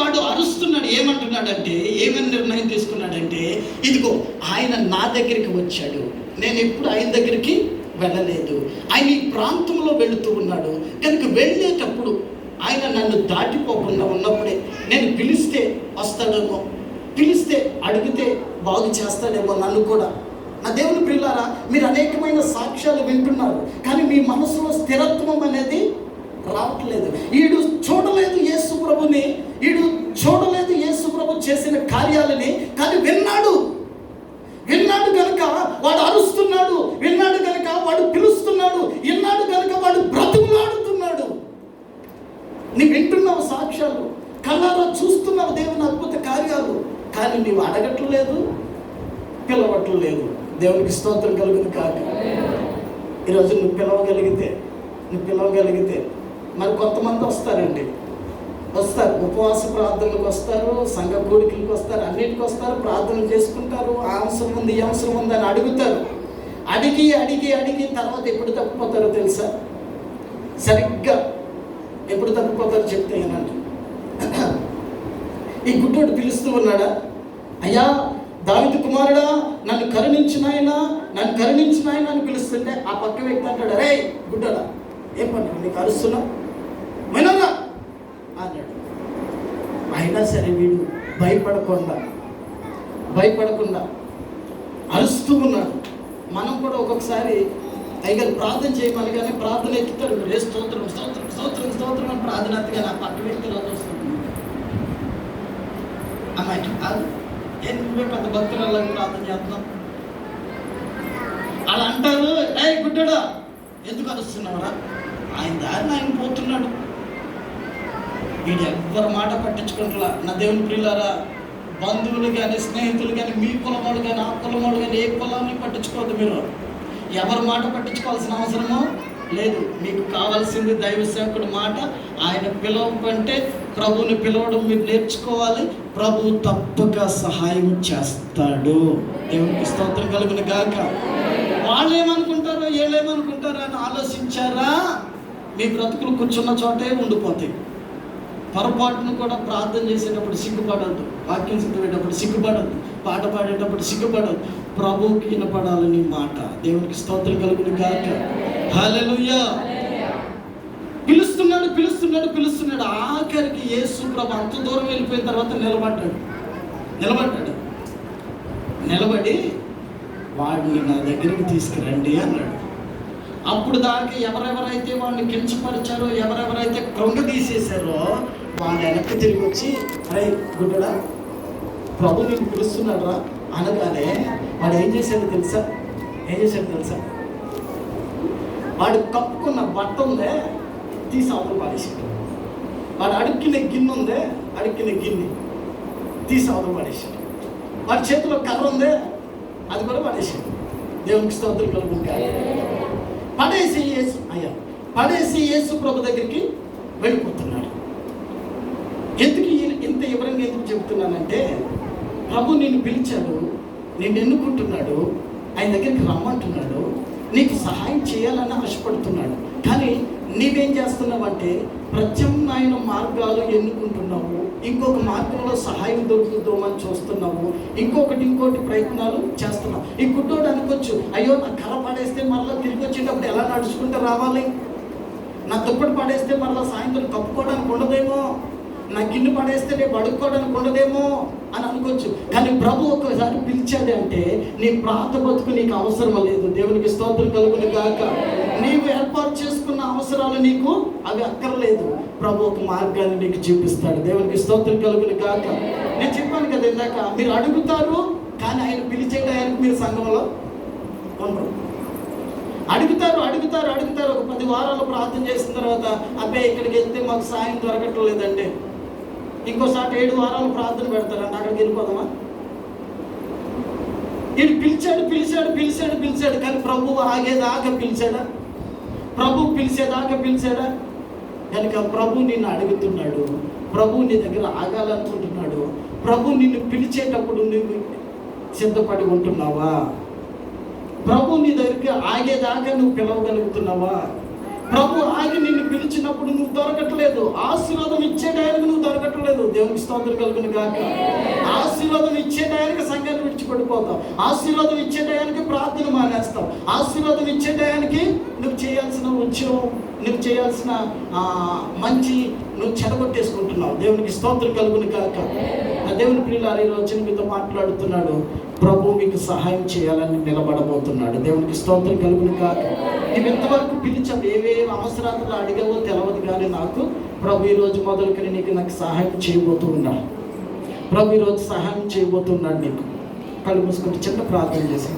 వాడు అరుస్తున్నాడు. ఏమంటున్నాడంటే, ఏమని నిర్ణయం తీసుకున్నాడంటే, ఇదిగో ఆయన నా దగ్గరికి వచ్చాడు, నేను ఎప్పుడు ఆయన దగ్గరికి వెళ్ళలేదు, ఆయన ఈ ప్రాంతంలో వెళుతూ ఉన్నాడు కనుక వెళ్ళేటప్పుడు ఆయన నన్ను దాటిపోకుండా ఉన్నప్పుడే నేను పిలిస్తే వస్తాడేమో, పిలిస్తే అడిగితే బాగు చేస్తాడేమో నన్ను కూడా. నా దేవుని ప్రియులారా, మీరు అనేకమైన సాక్ష్యాలు వింటున్నారు, కానీ మీ మనసులో స్థిరత్వం అనేది రావట్లేదు. ఈడు చూడలేదు యేసు ప్రభుని, ఈడు చూడలేదు యేసు ప్రభు చేసిన కార్యాలని, కానీ విన్నాడు కనుక వాడు అరుస్తున్నాడు, విన్నాడు కనుక వాడు పిలుస్తున్నాడు, విన్నాడు కనుక వాడు బ్రతుకులాడుతున్నాడు. నీవు వింటున్నావు సాక్ష్యాలు, కళ్ళారా చూస్తున్నావు దేవుని అద్భుత కార్యాలు, కానీ నీవు అడగట్లేదు, పిలవట్లేదు. దేవునికి స్తోత్రం కలుగును కాక. ఈరోజు నువ్వు పిలవగలిగితే మరి కొంతమంది వస్తారండి, వస్తారు, ఉపవాస ప్రార్థనలకు వస్తారు, సంఘ కూడికలకు వస్తారు, అన్నిటికి వస్తారు, ప్రార్థనలు చేసుకుంటారు, ఆ అవసరం ఉంది ఈ అవసరం ఉంది అని అడుగుతారు. అడిగి తర్వాత ఎప్పుడు తప్పిపోతారో తెలుసా? సరిగ్గా ఎప్పుడు తప్పిపోతారో చెప్తే ఏనంటే, ఈ గుడ్డోడు పిలుస్తూ ఉన్నాడా, అయ్యా దావీదు కుమారుడా నన్ను కరుణించిన ఆయన అని పిలుస్తుంటే ఆ పక్క వ్యక్తి అంటాడు, అరే గుడ్డోడా ఏం పని నీకు అరుస్తున్నా వినరా అన్నాడు. అయినా సరే వీడు భయపడకుండా అరుస్తూ ఉన్నాడు. మనం కూడా ఒక్కొక్కసారి అయిగా ప్రార్థన చేయమని కానీ ప్రార్థన ఎత్తుతాడు, రే స్తోత్రం స్తోత్రం స్తోత్రం స్తోత్రం అని ప్రార్థన ఎత్తుగా నా పక్క వ్యక్తిలో వస్తుంది. అమ్మాయి కాదు, నువ్వే పెద్ద భక్తులలో ప్రార్థన చేస్తున్నాం అలా అంటారు. ఏ గుడ్డడా ఎందుకు అరుస్తున్నావురా, ఆయన దారిని ఆయన పోతున్నాడు. వీడు ఎవ్వరు మాట పట్టించుకుంటున్నా. నా దేవుని ప్రియులారా, బంధువులు కానీ స్నేహితులు కానీ మీ కులమోడు కానీ ఆ కులమోడు కానీ ఏ కులాన్ని పట్టించుకోవద్దు. మీరు ఎవరి మాట పట్టించుకోవాల్సిన అవసరమో లేదు. మీకు కావాల్సింది దైవ సేవకుడి మాట. ఆయన పిలవకంటే ప్రభువుని పిలవడం మీరు నేర్చుకోవాలి. ప్రభు తప్పక సహాయం చేస్తాడు. దేవునికి స్తోత్రం కలుగును గాక. వాళ్ళు ఏమనుకుంటారో ఏమనుకుంటారో అని ఆలోచించారా, మీ బ్రతుకులు కూర్చున్న చోటే ఉండిపోతాయి. పొరపాటును కూడా ప్రార్థన చేసేటప్పుడు సిగ్గుపడద్దు, వాక్యం చదివేటప్పుడు సిగ్గుపడద్దు, పాట పాడేటప్పుడు సిగ్గుపడద్దు. ప్రభువుకి వినపడాలని మాట. దేవునికి స్తోత్రం కలుగును గాక. హల్లెలూయా. పిలుస్తున్నాడు. ఆఖరికి యేసు ప్రభు అంత దూరం వెళ్ళిపోయిన తర్వాత నిలబడి వాడిని నా దగ్గరికి తీసుకురండి అన్నాడు. అప్పుడు దాకా ఎవరెవరైతే వాడిని కించపరిచారో, ఎవరెవరైతే కృంగదీసేశారో వాళ్ళు వెనక్కి తిరిగి వచ్చి, అరే గుడ్డడా ప్రభు నీకు పిలుస్తున్నాడు రా అనగానే వాడు ఏం చేశాడో తెలుసా? వాడు కప్పుకున్న బట్ట ఉందే తీసి అవతల పాడేసాడు. వాడు అడుక్కిన గిన్నె తీసి అవతల పాడేసాడు. వాడి చేతిలో కర్ర ఉందే అది కూడా పడేసాడు. దేవునికి స్తోత్రం కలుగును గాక. పడేసి యేసు ప్రభు దగ్గరికి వెళ్ళిపోతున్నాడు. ఎందుకు ఇంత వివరంగా ఎందుకు చెప్తున్నానంటే, ప్రభు నిన్ను పిలిచాడు, నిన్ను ఎన్నుకుంటున్నాడు, ఆయన దగ్గరికి రమ్మంటున్నాడు, నీకు సహాయం చేయాలని ఆశపడుతున్నాడు. కానీ నీవేం చేస్తున్నావంటే ప్రత్యామ్నాయ మార్గాలు ఎన్నుకుంటున్నావు, ఇంకొక మార్గంలో సహాయం దొరుకుతుందని చూస్తున్నావు, ఇంకోటి ప్రయత్నాలు చేస్తున్నావు. ఈ గుడ్డోడు అనుకోవచ్చు, అయ్యో నా కర్ర పడేస్తే మరలా తిరిగి వచ్చేటప్పుడు ఎలా నడుచుకుంటూ రావాలి, నా దుప్పటి పడేస్తే మరలా సాయంత్రం కప్పుకోవడానికి ఉండదేమో, నా గిన్నె పడేస్తే రేపు అడుక్కోవడానికి ఉండదేమో అని అనుకోవచ్చు. కానీ ప్రభు ఒకసారి పిలిచాడు అంటే నీ ప్రాత బతుకు నీకు అవసరం లేదు. దేవునికి స్తోత్రం కలుగును గాక. నీవు ఏర్పాటు చేసుకున్న అవసరాలు నీకు అవి అక్కర్లేదు. ప్రభు ఒక మార్గాన్ని నీకు చూపిస్తాడు. దేవునికి స్తోత్రం కలుగును గాక. నేను చెప్పాను కదా ఇందాక, మీరు అడుగుతారు కానీ ఆయన పిలిచే టయానికి మీరు సంఘంలో ఉండరు. అడుగుతారు ఒక 10 వారాలు ప్రార్థన చేసిన తర్వాత, అబ్బాయి ఇక్కడికి వెళ్తే మాకు సాయం దొరకట్లేదండి, ఇంకోసారి 7 వారాలు ప్రార్థన పెడతారంట, అక్కడికి వెళ్ళిపోదామా? వీడు పిలిచాడు కానీ ప్రభు ఆగేదాకా పిలిచాడా? ప్రభు పిలిచేదాకా పిలిచాడా? కనుక ప్రభు నిన్ను అడుగుతున్నాడు, ప్రభు నీ దగ్గర ఆగాలనుకుంటున్నాడు. ప్రభు నిన్ను పిలిచేటప్పుడు నువ్వు సిద్ధపడి ఉంటున్నావా? ప్రభు నీ దగ్గరికి ఆగేదాకా నువ్వు పిలవగలుగుతున్నావా? ప్రభు ఆగి నిన్ను పిలిచినప్పుడు నువ్వు దొరకట్లేదు, ఆశీర్వాదం ఇచ్చే టైంకి నువ్వు దొరకట్లేదు. దేవునికి స్తోత్రం కలుగును గాక. ఆశీర్వాదం ఇచ్చే టయానికి సంఘాన్ని విడిచిపడిపోతాం, ఆశీర్వాదం ఇచ్చే టయానికి ప్రార్థన మానేస్తాం, ఆశీర్వాదం ఇచ్చే టయానికి నువ్వు చేయాల్సిన ఉద్యోగం, నువ్వు చేయాల్సిన మంచి నువ్వు చెడగొట్టేసుకుంటున్నావు. దేవునికి స్తోత్రం కలుగును గాక. దేవుని ప్రియులారా, ఈ రోజు మీతో మాట్లాడుతున్నాడు. ప్రభు మీకు సహాయం చేయాలని నిలబడబోతున్నాడు. దేవునికి స్తోత్రం కలుగును గాక. నువ్వు ఇంతవరకు పిలిచావు, ఏవేవి అవసరాలు అడిగావో తెలవదు, కానీ నాకు ప్రభు ఈరోజు మొదలుకొని నాకు సహాయం చేయబోతూ ఉన్నాడు. ప్రభు ఈరోజు సహాయం చేయబోతున్నాడు. నీకు కళ్ళు మూసుకుంటే చిన్న ప్రార్థన చేసి